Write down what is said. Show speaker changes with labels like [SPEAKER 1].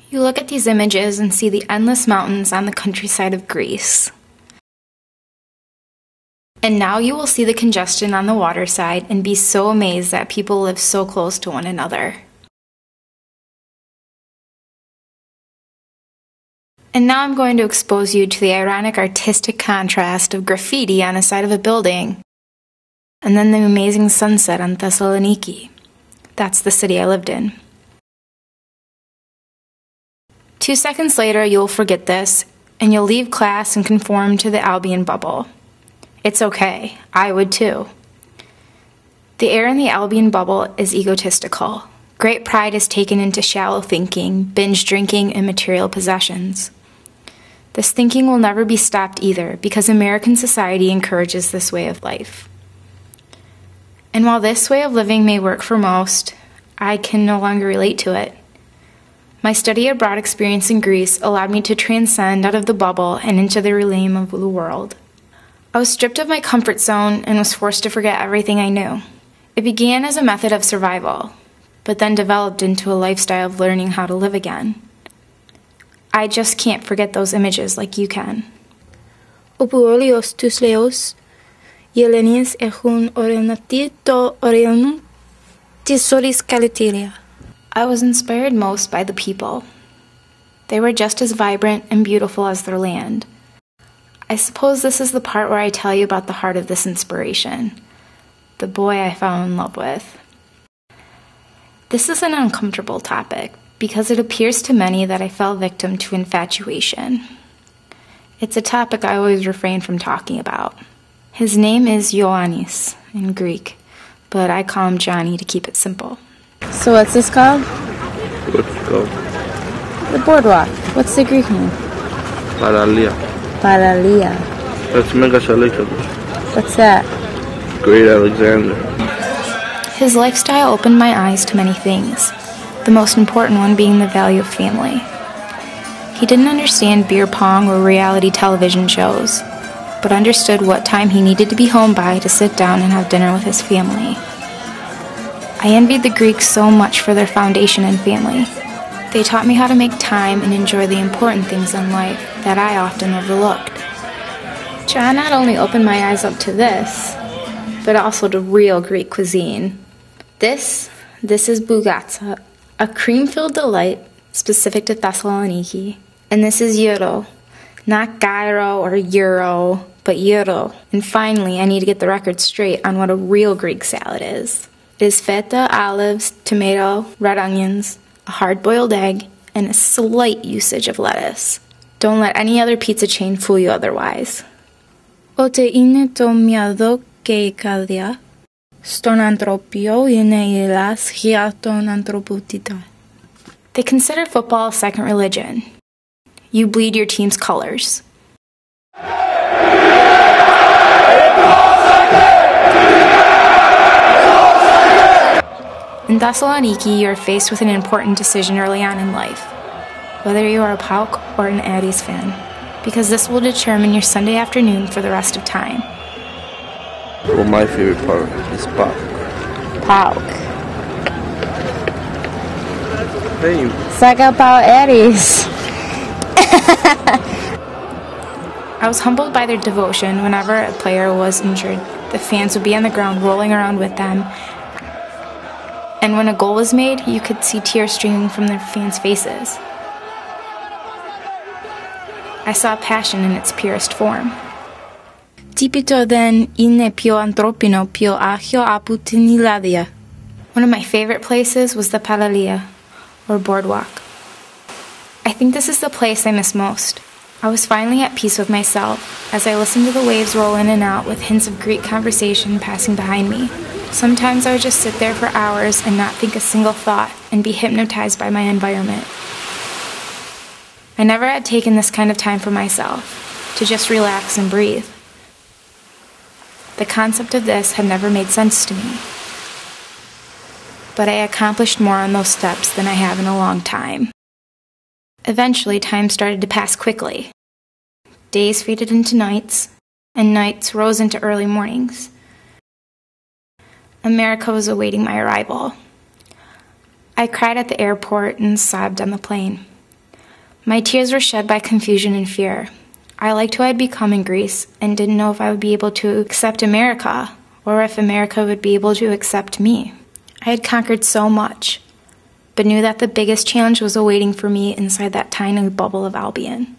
[SPEAKER 1] You look at these images and see the endless mountains on the countryside of Greece. And now you will see the congestion on the waterside and be so amazed that people live so close to one another. And now I'm going to expose you to the ironic artistic contrast of graffiti on the side of a building, and then the amazing sunset on Thessaloniki. That's the city I lived in. 2 seconds later, you'll forget this, and you'll leave class and conform to the Albion bubble. It's okay. I would too. The air in the Albion bubble is egotistical. Great pride is taken into shallow thinking, binge drinking, and material possessions. This thinking will never be stopped either, because American society encourages this way of life. And while this way of living may work for most, I can no longer relate to it. My study abroad experience in Greece allowed me to transcend out of the bubble and into the realm of the world. I was stripped of my comfort zone and was forced to forget everything I knew. It began as a method of survival, but then developed into a lifestyle of learning how to live again. I just can't forget those images like you can.
[SPEAKER 2] Opuolios τους λαούς, οι Ελληνείς έχουν οργανωθεί το οριανού της όλης καλλιτήρια.
[SPEAKER 1] I was inspired most by the people. They were just as vibrant and beautiful as their land. I suppose this is the part where I tell you about the heart of this inspiration, the boy I fell in love with. This is an uncomfortable topic because it appears to many that I fell victim to infatuation. It's a topic I always refrain from talking about. His name is Ioannis in Greek, but I call him Johnny to keep it simple.
[SPEAKER 2] So what's this called?
[SPEAKER 3] What's it called?
[SPEAKER 2] The boardwalk. What's the Greek name?
[SPEAKER 3] Paralia.
[SPEAKER 2] Paralia.
[SPEAKER 3] That's Megas Alexander.
[SPEAKER 2] What's that?
[SPEAKER 3] Great Alexander.
[SPEAKER 1] His lifestyle opened my eyes to many things, the most important one being the value of family. He didn't understand beer pong or reality television shows, but understood what time he needed to be home by to sit down and have dinner with his family. I envied the Greeks so much for their foundation and family. They taught me how to make time and enjoy the important things in life that I often overlooked. John not only opened my eyes up to this, but also to real Greek cuisine. This is bougatsa, a cream-filled delight specific to Thessaloniki. And this is gyro, not gyro or euro, but gyro. And finally, I need to get the record straight on what a real Greek salad is. It is feta, olives, tomato, red onions, a hard-boiled egg, and a slight usage of lettuce. Don't let any other pizza chain fool you otherwise.
[SPEAKER 2] Ότι είναι το μυαλό και η καρδιά, στον ανθρωπίο είναι η λάσχη των ανθρωπότητα.
[SPEAKER 1] They consider football a second religion. You bleed your team's colors. In Thessaloniki, you are faced with an important decision early on in life, whether you are a PAOK or an Aries fan, because this will determine your Sunday afternoon for the rest of time.
[SPEAKER 3] Well, my favorite part is PAOK.
[SPEAKER 2] PAOK.
[SPEAKER 3] Hey,
[SPEAKER 2] Saga Pao Aries.
[SPEAKER 1] I was humbled by their devotion. Whenever a player was injured, the fans would be on the ground rolling around with them. And when a goal was made, you could see tears streaming from their fans' faces. I saw passion in its purest form.
[SPEAKER 2] Τύπητο δεν είναι πιο ανθρώπινο, πιο άχιο από την Ιλάδια.
[SPEAKER 1] One of my favorite places was the Paralia, or boardwalk. I think this is the place I miss most. I was finally at peace with myself as I listened to the waves roll in and out with hints of Greek conversation passing behind me. Sometimes I would just sit there for hours and not think a single thought and be hypnotized by my environment. I never had taken this kind of time for myself, to just relax and breathe. The concept of this had never made sense to me. But I accomplished more on those steps than I have in a long time. Eventually, time started to pass quickly. Days faded into nights, and nights rose into early mornings. America was awaiting my arrival. I cried at the airport and sobbed on the plane. My tears were shed by confusion and fear. I liked who I'd become in Greece and didn't know if I would be able to accept America or if America would be able to accept me. I had conquered so much, but knew that the biggest challenge was awaiting for me inside that tiny bubble of Albion.